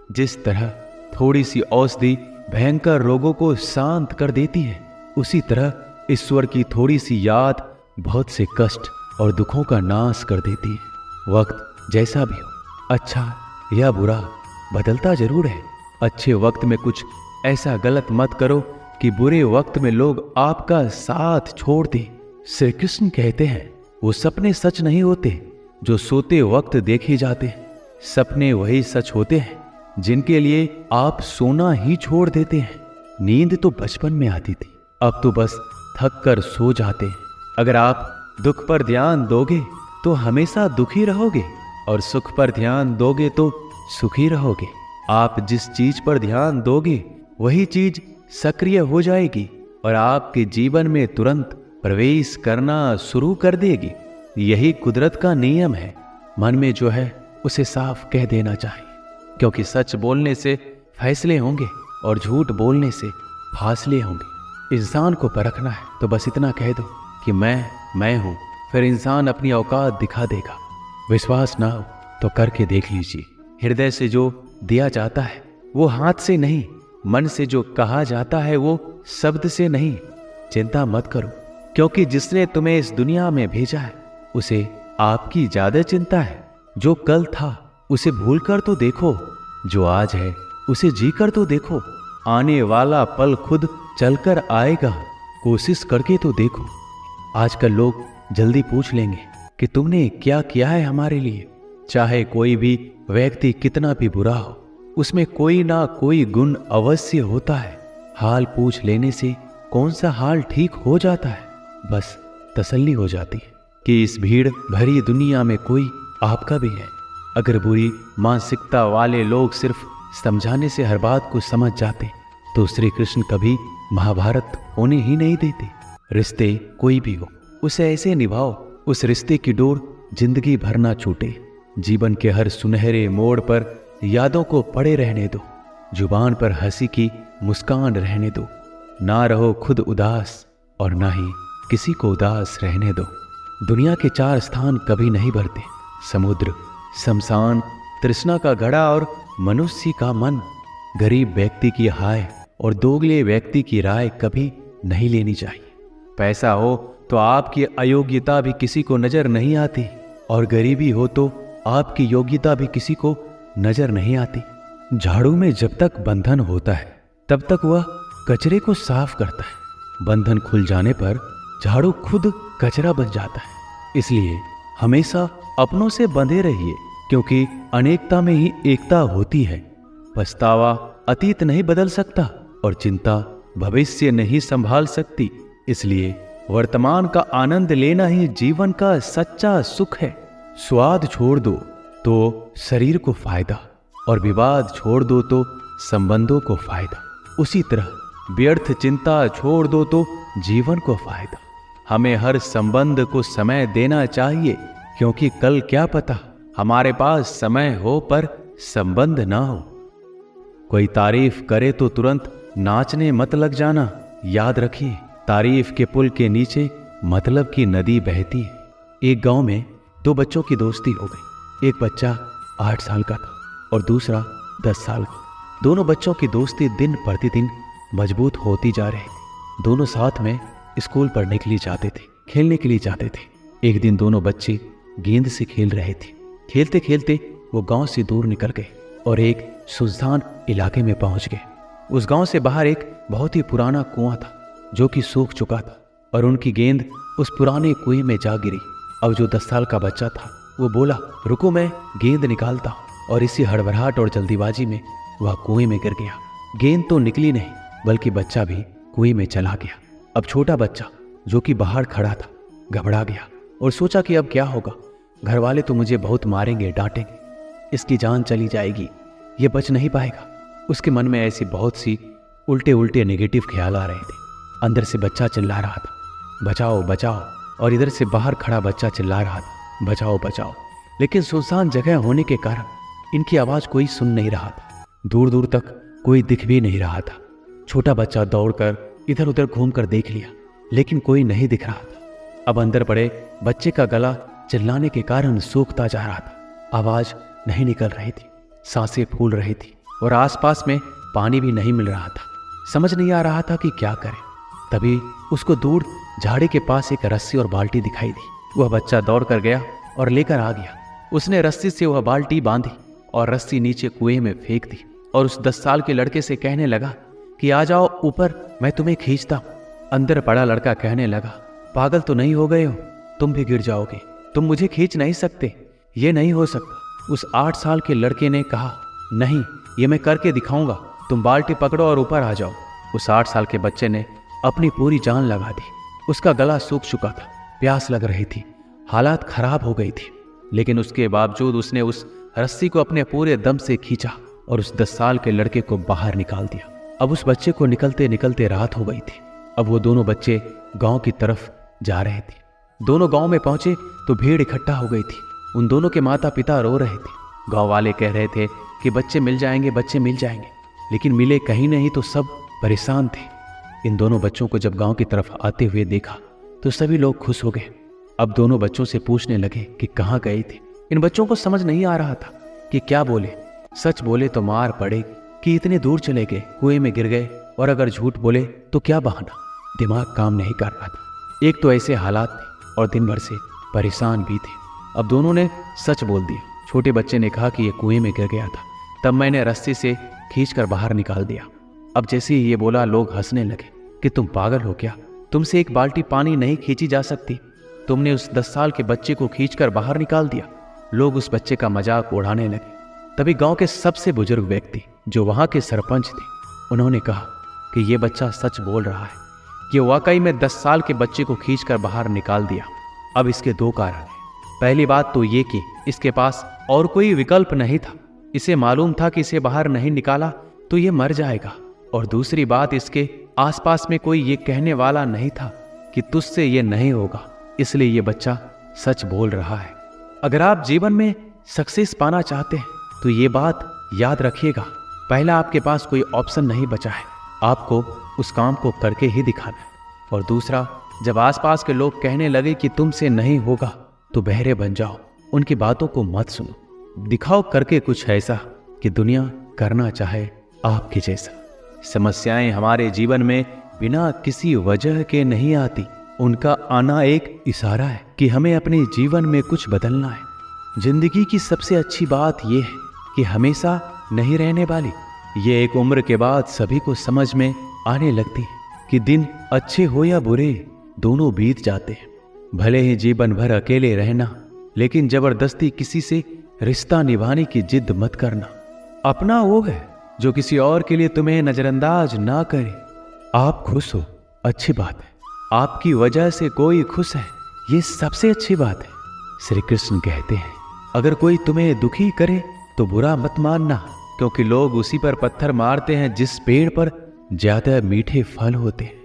जिस तरह थोड़ी सी औषधि भयंकर रोगों को शांत कर देती है, उसी तरह ईश्वर की थोड़ी सी याद बहुत से कष्ट और दुखों का नाश कर देती है। वक्त जैसा भी हो, अच्छा या बुरा, बदलता जरूर है। अच्छे वक्त में कुछ ऐसा गलत मत करो कि बुरे वक्त में लोग आपका साथ छोड़ दें। श्री कृष्ण कहते हैं, वो सपने सच नहीं होते जो सोते वक्त देखे जाते हैं। सपने वही सच होते हैं जिनके लिए आप सोना ही छोड़ देते हैं। नींद तो बचपन में आती थी, अब तो बस थक कर सो जाते हैं। अगर आप दुख पर ध्यान दोगे तो हमेशा दुखी रहोगे, और सुख पर ध्यान दोगे तो सुखी रहोगे। आप जिस चीज पर ध्यान दोगे वही चीज सक्रिय हो जाएगी और आपके जीवन में तुरंत प्रवेश करना शुरू कर देगी। यही कुदरत का नियम है। मन में जो है उसे साफ कह देना चाहिए, क्योंकि सच बोलने से फैसले होंगे और झूठ बोलने से फासले होंगे। इंसान को परखना है तो बस इतना कह दो कि मैं हूं, फिर इंसान अपनी औकात दिखा देगा। विश्वास ना हो तो करके देख लीजिए। हृदय से जो दिया जाता है वो हाथ से नहीं, मन से जो कहा जाता है वो शब्द से नहीं। चिंता मत करो, क्योंकि जिसने तुम्हें इस दुनिया में भेजा है उसे आपकी ज्यादा चिंता है। जो कल था उसे भूल कर तो देखो, जो आज है उसे जी कर तो देखो। आने वाला पल खुद चलकर आएगा, कोशिश करके तो देखो। आजकल लोग जल्दी पूछ लेंगे कि तुमने क्या किया है हमारे लिए। चाहे कोई भी व्यक्ति कितना भी बुरा हो, उसमें कोई ना कोई गुण अवश्य होता है। हाल पूछ लेने से कौन सा हाल ठीक हो जाता है, बस तसल्ली हो जाती है कि इस भीड़ भरी दुनिया में कोई आपका भी है। अगर बुरी मानसिकता वाले लोग सिर्फ समझाने से हर बात को समझ जाते तो श्री कृष्ण कभी महाभारत होने ही नहीं देते। रिश्ते कोई भी हो, उसे ऐसे निभाओ उस रिश्ते की डोर जिंदगी भर ना छूटे। जीवन के हर सुनहरे मोड़ पर यादों को पड़े रहने दो, जुबान पर हंसी की मुस्कान रहने दो। ना रहो खुद उदास और ना ही किसी को उदास रहने दो। दुनिया के 4 स्थान कभी नहीं भरते, समुद्र, शमशान, तृष्णा का घड़ा और मनुष्य का मन। गरीब व्यक्ति की हाय और दोगले व्यक्ति की राय कभी नहीं लेनी चाहिए। पैसा हो तो आपकी अयोग्यता भी किसी को नजर नहीं आती, और गरीबी हो तो आपकी योग्यता भी किसी को नजर नहीं आती। झाड़ू में जब तक बंधन होता है तब तक वह कचरे को साफ करता है। बंधन खुल जाने पर झाड़ू खुद कचरा बन जाता है। इसलिए हमेशा अपनों से बंधे रहिए, क्योंकि अनेकता में ही एकता होती है। पछतावा अतीत नहीं बदल सकता और चिंता भविष्य नहीं संभाल सकती। इसलिए वर्तमान का आनंद लेना ही जीवन का सच्चा सुख है। स्वाद छोड़ दो तो शरीर को फायदा, और विवाद छोड़ दो तो संबंधों को फायदा। उसी तरह व्यर्थ चिंता छोड़ दो तो जीवन को फायदा। हमें हर संबंध को समय देना चाहिए, क्योंकि कल क्या पता हमारे पास समय हो पर संबंध ना हो। कोई तारीफ करे तो तुरंत नाचने मत लग जाना। याद रखिए, तारीफ के पुल के नीचे मतलब की नदी बहती है। एक गांव में 2 बच्चों की दोस्ती हो गई। एक बच्चा 8 साल का था और दूसरा 10 साल का। दोनों बच्चों की दोस्ती दिन प्रतिदिन मजबूत होती जा रही थी। दोनों साथ में स्कूल पढ़ने के लिए जाते थे, खेलने के लिए जाते थे। एक दिन दोनों बच्चे गेंद से खेल रहे थे। खेलते खेलते वो गांव से दूर निकल गए और एक सुनसान इलाके में पहुंच गए। उस गांव से बाहर एक बहुत ही पुराना कुआं था जो कि सूख चुका था, और उनकी गेंद उस पुराने कुएं में जा गिरी। अब जो 10 साल का बच्चा था वो बोला, रुको मैं गेंद निकालता हूं, और इसी हड़बड़ाहट और जल्दीबाजी में वह कुएं में गिर गया। गेंद तो निकली नहीं, बल्कि बच्चा भी कुएं में चला गया। अब छोटा बच्चा जो कि बाहर खड़ा था घबरा गया और सोचा कि अब क्या होगा। घर वाले तो मुझे बहुत मारेंगे, डांटेंगे, इसकी जान चली जाएगी, ये बच नहीं पाएगा। उसके मन में ऐसी बहुत सी उल्टे उल्टे नेगेटिव ख्याल आ रहे थे। अंदर से बच्चा चिल्ला रहा था, बचाओ बचाओ, और इधर से बाहर खड़ा बच्चा चिल्ला रहा था, बचाओ बचाओ। लेकिन सुनसान जगह होने के कारण इनकी आवाज कोई सुन नहीं रहा था। दूर दूर तक कोई दिख भी नहीं रहा था। छोटा बच्चा दौड़कर इधर उधर घूमकर देख लिया, लेकिन कोई नहीं दिख रहा था। अब अंदर पड़े बच्चे का गला चिल्लाने के कारण सूखता जा रहा था। आवाज नहीं निकल रही थी, सांसें फूल रही थी। और आसपास में पानी भी नहीं मिल रहा था। समझ नहीं आ रहा था कि क्या करे। तभी उसको दूर झाड़ी के पास एक रस्सी और बाल्टी दिखाई दी। वह बच्चा दौड़ कर गया और लेकर आ गया। उसने रस्सी से वह बाल्टी बांधी और रस्सी नीचे कुएं में फेंक दी और उस 10 साल के लड़के से कहने लगा कि आ जाओ ऊपर, मैं तुम्हें खींचता हूं। अंदर पड़ा लड़का कहने लगा, पागल तो नहीं हो गए हो? तुम भी गिर जाओगे, तुम मुझे खींच नहीं सकते, ये नहीं हो सकता। उस 8 साल के लड़के ने कहा, नहीं, ये मैं करके दिखाऊंगा, तुम बाल्टी पकड़ो और ऊपर आ जाओ। उस 8 साल के बच्चे ने अपनी पूरी जान लगा दी। उसका गला सूख चुका था, प्यास लग रही थी, हालात खराब हो गई थी, लेकिन उसके बावजूद उसने उस रस्सी को अपने पूरे दम से खींचा और उस 10 साल के लड़के को बाहर निकाल दिया। अब उस बच्चे को निकलते निकलते रात हो गई थी। अब वो दोनों बच्चे गांव की तरफ जा रहे थे। दोनों गांव में पहुंचे तो भीड़ इकट्ठा हो गई थी। उन दोनों के माता पिता रो रहे थे। गांव वाले कह रहे थे कि बच्चे मिल जाएंगे, बच्चे मिल जाएंगे, लेकिन मिले कहीं नहीं तो सब परेशान थे। इन दोनों बच्चों को जब गांव की तरफ आते हुए देखा तो सभी लोग खुश हो गए। अब दोनों बच्चों से पूछने लगे कि कहाँ गए थे। इन बच्चों को समझ नहीं आ रहा था कि क्या बोले। सच बोले तो मार पड़ेगी कि इतने दूर चले गए, कुएं में गिर गए, और अगर झूठ बोले तो क्या बहाना। दिमाग काम नहीं कर रहा था। एक तो ऐसे हालात थे और दिन भर से परेशान भी थे। अब दोनों ने सच बोल दिया। छोटे बच्चे ने कहा कि ये कुएं में गिर गया था, तब मैंने रस्सी से खींचकर बाहर निकाल दिया। अब जैसे ही ये बोला लोग हंसने लगे कि तुम पागल हो क्या, तुमसे एक बाल्टी पानी नहीं खींची जा सकती, तुमने उस 10 साल के बच्चे को खींचकर बाहर निकाल दिया। लोग उस बच्चे का मजाक उड़ाने लगे। तभी गांव के सबसे बुजुर्ग व्यक्ति जो वहां के सरपंच थे, उन्होंने कहा कि ये बच्चा सच बोल रहा है, कि वाकई में 10 साल के बच्चे को खींचकर बाहर निकाल दिया। अब इसके 2 कारण हैं। पहली बात तो ये कि इसके पास और कोई विकल्प नहीं था। इसे मालूम था कि इसे बाहर नहीं निकाला तो ये मर जाएगा। और दूसरी बात, इसके आसपास में कोई ये कहने वाला नहीं था कि तुझसे ये नहीं होगा, इसलिए ये बच्चा सच बोल रहा है। अगर आप जीवन में सक्सेस पाना चाहते हैं तो ये बात याद रखिएगा, पहला आपके पास कोई ऑप्शन नहीं बचा है, आपको उस काम को करके ही दिखाना है। और दूसरा, जब आसपास के लोग कहने लगे कि तुमसे नहीं होगा तो बहरे बन जाओ, उनकी बातों को मत सुनो। दिखाओ करके कुछ ऐसा कि दुनिया करना चाहे आपके जैसा। समस्याएं हमारे जीवन में बिना किसी वजह के नहीं आती, उनका आना एक इशारा है कि हमें अपने जीवन में कुछ बदलना है। जिंदगी की सबसे अच्छी बात यह है कि हमेशा नहीं रहने वाली। ये एक उम्र के बाद सभी को समझ में आने लगती है कि दिन अच्छे हो या बुरे, दोनों बीत जाते हैं। भले ही जीवन भर अकेले रहना, लेकिन जबरदस्ती किसी से रिश्ता निभाने की जिद मत करना। अपना वो है जो किसी और के लिए तुम्हें नजरअंदाज ना करे। आप खुश हो, अच्छी बात है। आपकी वजह से कोई खुश है, ये सबसे अच्छी बात है। श्री कृष्ण कहते हैं, अगर कोई तुम्हें दुखी करे तो बुरा मत मानना, क्योंकि लोग उसी पर पत्थर मारते हैं जिस पेड़ पर ज्यादा मीठे फल होते हैं।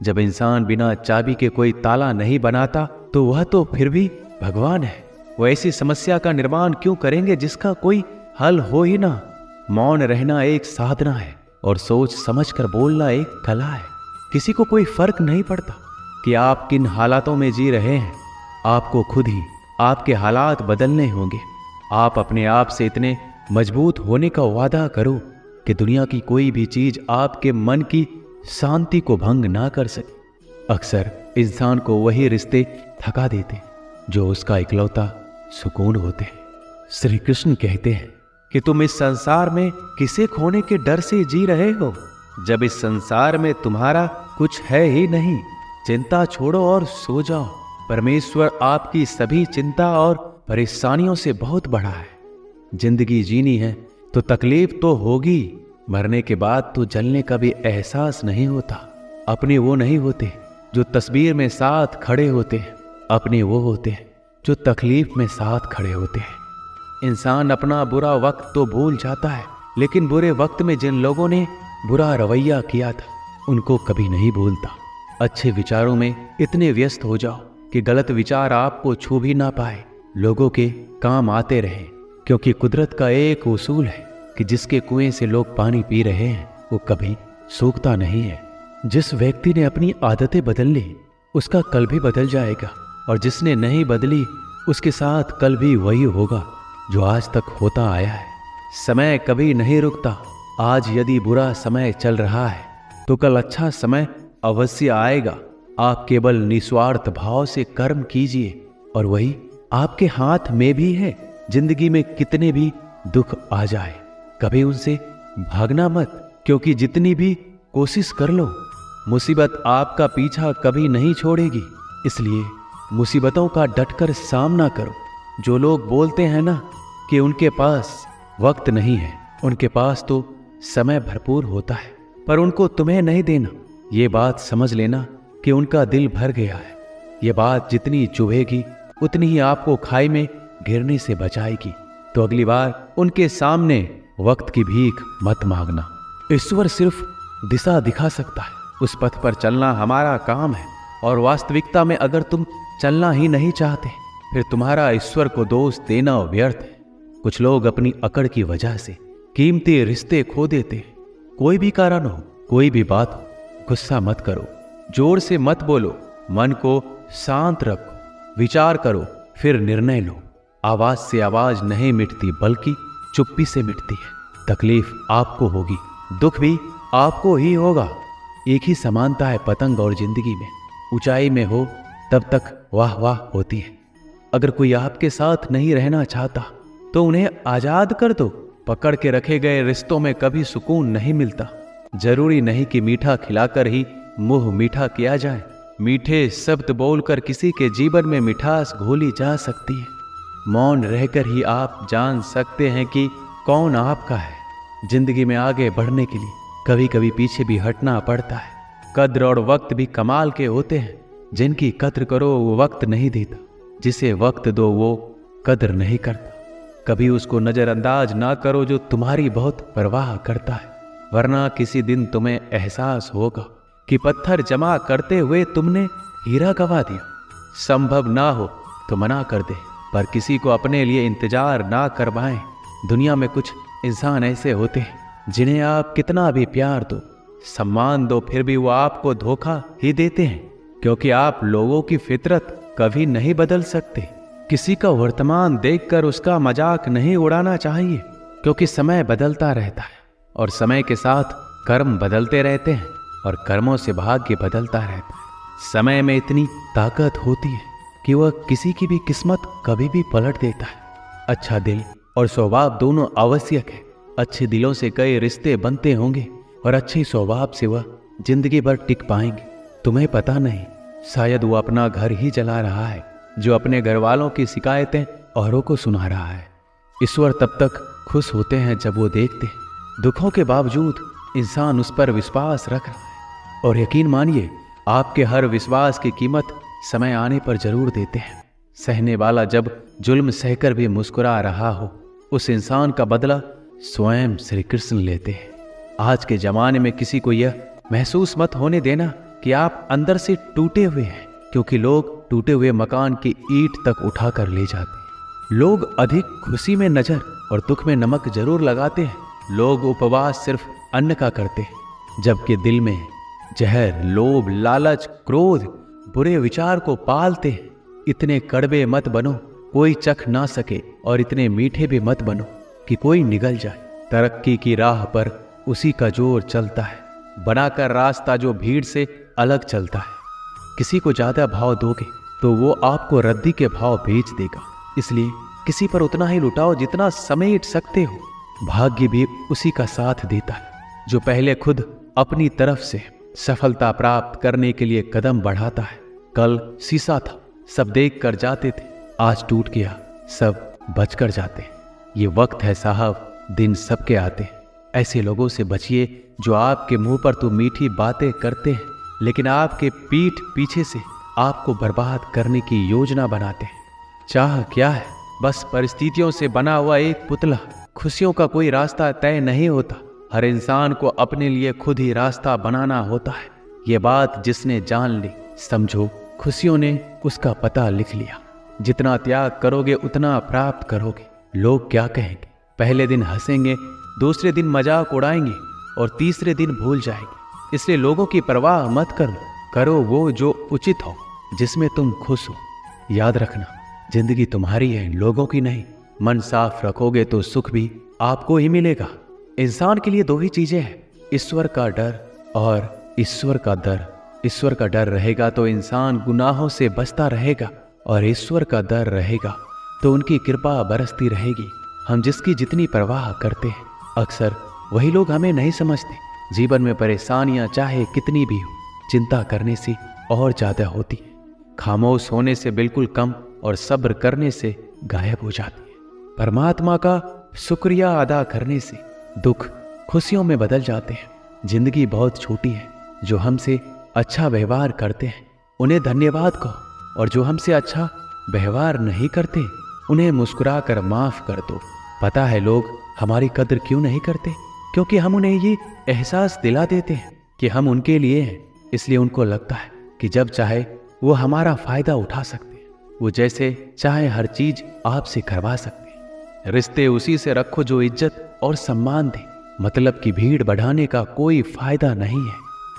जब इंसान बिना चाबी के कोई ताला नहीं बनाता तो वह तो फिर भी भगवान है। वो ऐसी समस्या का निर्माण क्यों करेंगे जिसका कोई हल हो ही ना। मौन रहना एक साधना है और सोच समझकर बोलना एक कला है। किसी को कोई फर्क नहीं पड़ता कि आप किन हालातों में जी रहे हैं, आपको खुद ही आपके हालात बदलने होंगे। आप अपने आप से इतने मजबूत होने का वादा करो कि दुनिया की कोई भी चीज आपके मन की शांति को भंग ना कर सके। अक्सर इंसान को वही रिश्ते थका देते जो उसका इकलौता सुकून होते हैं। श्री कृष्ण कहते हैं कि तुम इस संसार में किसे खोने के डर से जी रहे हो, जब इस संसार में तुम्हारा कुछ है ही नहीं। चिंता छोड़ो और सो जाओ। परमेश्वर आपकी सभी चिंता और परेशानियों से बहुत बड़ा है। जिंदगी जीनी है तो तकलीफ तो होगी, मरने के बाद तो जलने का भी एहसास नहीं होता। अपने वो नहीं होते जो तस्वीर में साथ खड़े होते हैं, अपने वो होते हैं जो तकलीफ में साथ खड़े होते हैं। इंसान अपना बुरा वक्त तो भूल जाता है, लेकिन बुरे वक्त में जिन लोगों ने बुरा रवैया किया था उनको कभी नहीं भूलता। अच्छे विचारों में इतने व्यस्त हो जाओ कि गलत विचार आपको छू भी ना पाए, लोगों के काम आते रहे। क्योंकि कुदरत का एक उसूल है कि जिसके कुएं से लोग पानी पी रहे हैं वो कभी सूखता नहीं है। जिस व्यक्ति ने अपनी आदतें बदल ली उसका कल भी बदल जाएगा, और जिसने नहीं बदली उसके साथ कल भी वही होगा जो आज तक होता आया है। समय कभी नहीं रुकता। आज यदि बुरा समय चल रहा है तो कल अच्छा समय अवश्य आएगा। आप केवल निस्वार्थ भाव से कर्म कीजिए और वही आपके हाथ में भी है। जिंदगी में कितने भी दुख आ जाए कभी उनसे भागना मत, क्योंकि जितनी भी कोशिश कर लो मुसीबत आपका पीछा कभी नहीं छोड़ेगी। इसलिए मुसीबतों का डटकर सामना करो। जो लोग बोलते हैं ना कि उनके पास वक्त नहीं है, उनके पास तो समय भरपूर होता है, पर उनको तुम्हें नहीं देना। ये बात समझ लेना कि उनका दिल भर गया है। ये बात जितनी चुभेगी उतनी ही आपको खाई में गिरने से बचाएगी। तो अगली बार उनके सामने वक्त की भीख मत मांगना। ईश्वर सिर्फ दिशा दिखा सकता है, उस पथ पर चलना हमारा काम है। और वास्तविकता में अगर तुम चलना ही नहीं चाहते फिर तुम्हारा ईश्वर को दोष देना व्यर्थ है। कुछ लोग अपनी अकड़ की वजह से कीमती रिश्ते खो देते हैं। कोई भी कारण हो, कोई भी बात हो, गुस्सा मत करो, जोर से मत बोलो, मन को शांत रखो, विचार करो, फिर निर्णय लो। आवाज से आवाज नहीं मिटती बल्कि चुप्पी से मिटती है। तकलीफ आपको होगी, दुख भी आपको ही होगा। एक ही समानता है पतंग और जिंदगी में। ऊंचाई में हो तब तक वाह वाह होती है। अगर कोई आपके साथ नहीं रहना चाहता तो उन्हें आजाद कर दो। पकड़ के रखे गए रिश्तों में कभी सुकून नहीं मिलता। जरूरी नहीं कि मीठा खिलाकर ही मुंह मीठा किया जाए। मीठे शब्द बोलकर किसी के जीवन में मिठास घोली जा सकती है। मौन रहकर ही आप जान सकते हैं कि कौन आपका है। जिंदगी में आगे बढ़ने के लिए कभी कभी पीछे भी हटना पड़ता है। कद्र और वक्त भी कमाल के होते हैं। जिनकी कद्र करो वो वक्त नहीं देता, जिसे वक्त दो वो कद्र नहीं करता। कभी उसको नजरअंदाज ना करो जो तुम्हारी बहुत परवाह करता है, वरना किसी दिन तुम्हें एहसास होगा कि पत्थर जमा करते हुए तुमने हीरा गवा दिया। संभव ना हो तो मना कर दे, पर किसी को अपने लिए इंतजार ना करवाएं। दुनिया में कुछ इंसान ऐसे होते हैं जिन्हें आप कितना भी प्यार दो, सम्मान दो, फिर भी वो आपको धोखा ही देते हैं, क्योंकि आप लोगों की फितरत कभी नहीं बदल सकते। किसी का वर्तमान देखकर उसका मजाक नहीं उड़ाना चाहिए, क्योंकि समय बदलता रहता है और समय के साथ कर्म बदलते रहते हैं और कर्मों से भाग्य बदलता रहता है। समय में इतनी ताकत होती है कि वह किसी की भी किस्मत कभी भी पलट देता है। अच्छा दिल और स्वभाव दोनों आवश्यक है। अच्छे दिलों से कई रिश्ते बनते होंगे और अच्छे स्वभाव से वह जिंदगी भर टिक पाएंगे। तुम्हें पता नहीं, शायद वो अपना घर ही जला रहा है जो अपने घर वालों की शिकायतें औरों को सुना रहा है। ईश्वर तब तक खुश होते हैं जब वो देखते हैं दुखों के बावजूद इंसान उस पर विश्वास रख रहा है। और यकीन मानिए, आपके हर विश्वास की कीमत समय आने पर जरूर देते हैं। सहने वाला जब जुल्म सहकर भी मुस्कुरा रहा हो, उस इंसान का बदला स्वयं श्री कृष्ण लेते हैं। आज के जमाने में किसी को यह महसूस मत होने देना कि आप अंदर से टूटे हुए हैं, क्योंकि लोग टूटे हुए मकान की ईंट तक उठाकर ले जाते हैं। लोग अधिक खुशी में नजर और दुख में नमक जरूर लगाते हैं। लोग उपवास सिर्फ अन्न का करते हैं, जबकि दिल में जहर, लोभ, लालच, क्रोध, बुरे विचार को पालते हैं। इतने कड़वे मत बनो कोई चख ना सके, और इतने मीठे भी मत बनो कि कोई निगल जाए। तरक्की की राह पर उसी का जोर चलता है, बनाकर रास्ता जो भीड़ से अलग चलता है। किसी को ज्यादा भाव दोगे तो वो आपको रद्दी के भाव बेच देगा। इसलिए किसी पर उतना ही लुटाओ जितना समेट सकते हो। भाग्य भी उसी का साथ देता है जो पहले खुद अपनी तरफ से सफलता प्राप्त करने के लिए कदम बढ़ाता है। कल शीशा था, सब देख कर जाते थे, आज टूट गया, सब बच कर जाते हैं। ये वक्त है साहब, दिन सबके आते हैं। ऐसे लोगों से बचिए जो आपके मुंह पर तो मीठी बातें करते हैं, लेकिन आपके पीठ पीछे से आपको बर्बाद करने की योजना बनाते हैं। चाह क्या है? बस परिस्थितियों से बना हुआ एक पुतला। खुशियों का कोई रास्ता तय नहीं होता, हर इंसान को अपने लिए खुद ही रास्ता बनाना होता है। ये बात जिसने जान ली, समझो खुशियों ने उसका पता लिख लिया। जितना त्याग करोगे उतना प्राप्त करोगे। लोग क्या कहेंगे? पहले दिन हंसेंगे, दूसरे दिन मजाक उड़ाएंगे और तीसरे दिन भूल जाएंगे। इसलिए लोगों की परवाह मत करो वो जो उचित हो, जिसमें तुम खुश हो। याद रखना, जिंदगी तुम्हारी है, लोगों की नहीं। मन साफ रखोगे तो सुख भी आपको ही मिलेगा। इंसान के लिए दो ही चीजें हैं, ईश्वर का डर और ईश्वर का दर। ईश्वर का डर रहेगा तो इंसान गुनाहों से बचता रहेगा, और ईश्वर का डर रहेगा तो उनकी कृपा बरसती रहेगी। हम जिसकी जितनी परवाह करते हैं, अक्सर वही लोग हमें नहीं समझते। जीवन में परेशानियां चाहे कितनी भी हो, चिंता करने से और ज्यादा होती है, खामोश होने से बिल्कुल कम और सब्र करने से गायब हो जाती है। परमात्मा का शुक्रिया अदा करने से दुख खुशियों में बदल जाते हैं। जिंदगी बहुत छोटी है, जो हमसे अच्छा व्यवहार करते हैं उन्हें धन्यवाद कहो, और जो हमसे अच्छा व्यवहार नहीं करते उन्हें मुस्कुरा कर माफ कर दो। पता है लोग हमारी कदर क्यों नहीं करते? क्योंकि हम उन्हें ये एहसास दिला देते हैं कि हम उनके लिए हैं, इसलिए उनको लगता है कि जब चाहे वो हमारा फायदा उठा सकते हैं, वो जैसे चाहे हर चीज आपसे करवा सकते हैं। रिश्ते उसी से रखो जो इज्जत और सम्मान दे। मतलब की भीड़ बढ़ाने का कोई फायदा नहीं है।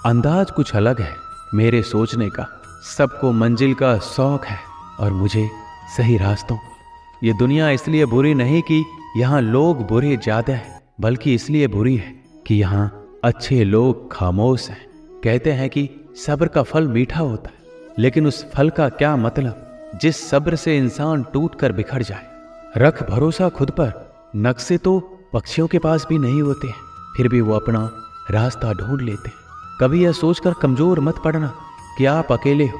अंदाज कुछ अलग है मेरे सोचने का। सबको मंजिल का शौक है और मुझे सही रास्तों। ये दुनिया इसलिए बुरी नहीं कि यहाँ लोग बुरे ज्यादा हैं, बल्कि इसलिए बुरी है कि यहाँ अच्छे लोग खामोश हैं। कहते हैं कि सब्र का फल मीठा होता है, लेकिन उस फल का क्या मतलब जिस सब्र से इंसान टूट कर बिखर जाए। रख भरोसा खुद पर। नक्शे तो पक्षियों के पास भी नहीं होते हैं, फिर भी वो अपना रास्ता ढूंढ लेते हैं। कभी यह सोचकर कमजोर मत पड़ना कि आप अकेले हो,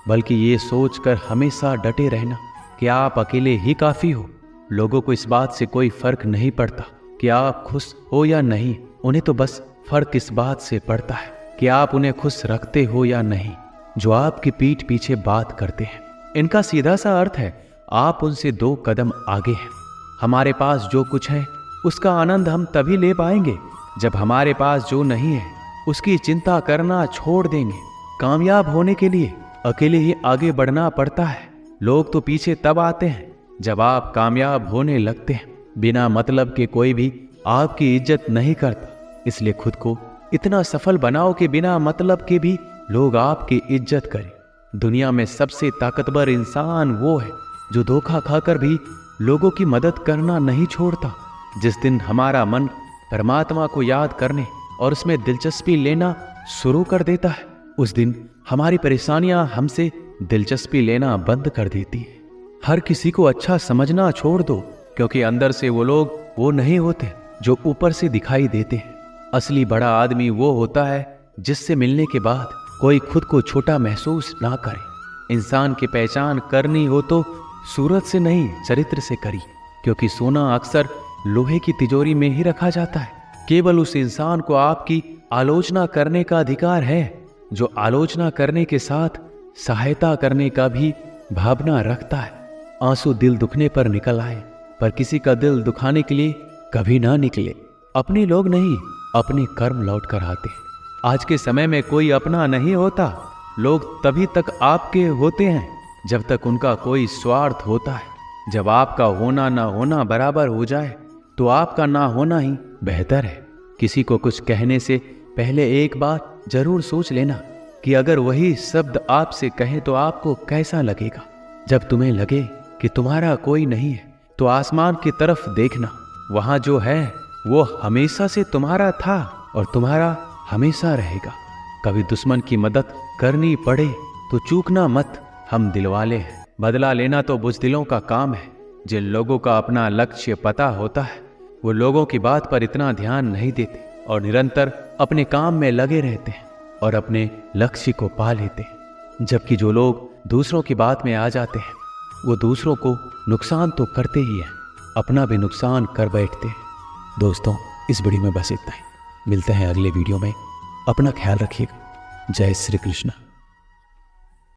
बल्कि ये सोचकर हमेशा डटे रहना कि आप अकेले ही काफी हो। लोगों को इस बात से कोई फर्क नहीं पड़ता कि आप खुश हो या नहीं। उन्हें तो बस फर्क इस बात से पड़ता है कि आप उन्हें खुश रखते हो या नहीं, जो आपकी पीठ पीछे बात करते हैं। इनका सीधा सा अर्थ है, आप उनसे 2 कदम आगे हैं। हमारे पास जो कुछ है उसका आनंद हम तभी ले पाएंगे जब हमारे पास जो नहीं है उसकी चिंता करना छोड़ देंगे। कामयाब होने के लिए अकेले ही आगे बढ़ना पड़ता है। लोग तो पीछे तब आते हैं जब आप कामयाब होने लगते हैं। बिना मतलब के कोई भी आपकी इज्जत नहीं करता, इसलिए खुद को इतना सफल बनाओ कि बिना मतलब के भी लोग आपकी इज्जत करें। दुनिया में सबसे ताकतवर इंसान वो है जो धोखा खाकर भी लोगों की मदद करना नहीं छोड़ता। जिस दिन हमारा मन परमात्मा को याद करने और उसमें दिलचस्पी लेना शुरू कर देता है, उस दिन हमारी परेशानियां हमसे दिलचस्पी लेना बंद कर देती है। हर किसी को अच्छा समझना छोड़ दो, क्योंकि अंदर से वो लोग वो नहीं होते जो ऊपर से दिखाई देते हैं। असली बड़ा आदमी वो होता है जिससे मिलने के बाद कोई खुद को छोटा महसूस ना करे। इंसान की पहचान करनी हो तो सूरत से नहीं, चरित्र से करी, क्योंकि सोना अक्सर लोहे की तिजोरी में ही रखा जाता है। केवल उस इंसान को आपकी आलोचना करने का अधिकार है जो आलोचना करने के साथ सहायता करने का भी भावना रखता है। आंसू दिल दुखने पर निकल आए, पर किसी का दिल दुखाने के लिए कभी ना निकले। अपने लोग नहीं, अपने कर्म लौट कर आते हैं। आज के समय में कोई अपना नहीं होता। लोग तभी तक आपके होते हैं जब तक उनका कोई स्वार्थ होता है। जब आपका होना ना होना बराबर हो जाए तो आपका ना होना ही बेहतर है। किसी को कुछ कहने से पहले एक बार जरूर सोच लेना कि अगर वही शब्द आपसे कहे तो आपको कैसा लगेगा। जब तुम्हें लगे कि तुम्हारा कोई नहीं है तो आसमान की तरफ देखना, वहां जो है वो हमेशा से तुम्हारा था और तुम्हारा हमेशा रहेगा। कभी दुश्मन की मदद करनी पड़े तो चूकना मत, हम दिलवाले हैं। बदला लेना तो बुज़दिलों का काम है। जिन लोगों का अपना लक्ष्य पता होता है वो लोगों की बात पर इतना ध्यान नहीं देते और निरंतर अपने काम में लगे रहते हैं और अपने लक्ष्य को पा लेते हैं। जबकि जो लोग दूसरों की बात में आ जाते हैं वो दूसरों को नुकसान तो करते ही हैं, अपना भी नुकसान कर बैठते हैं। दोस्तों, इस वीडियो में बस इतना ही। मिलते हैं अगले वीडियो में। अपना ख्याल रखिएगा। जय श्री कृष्ण।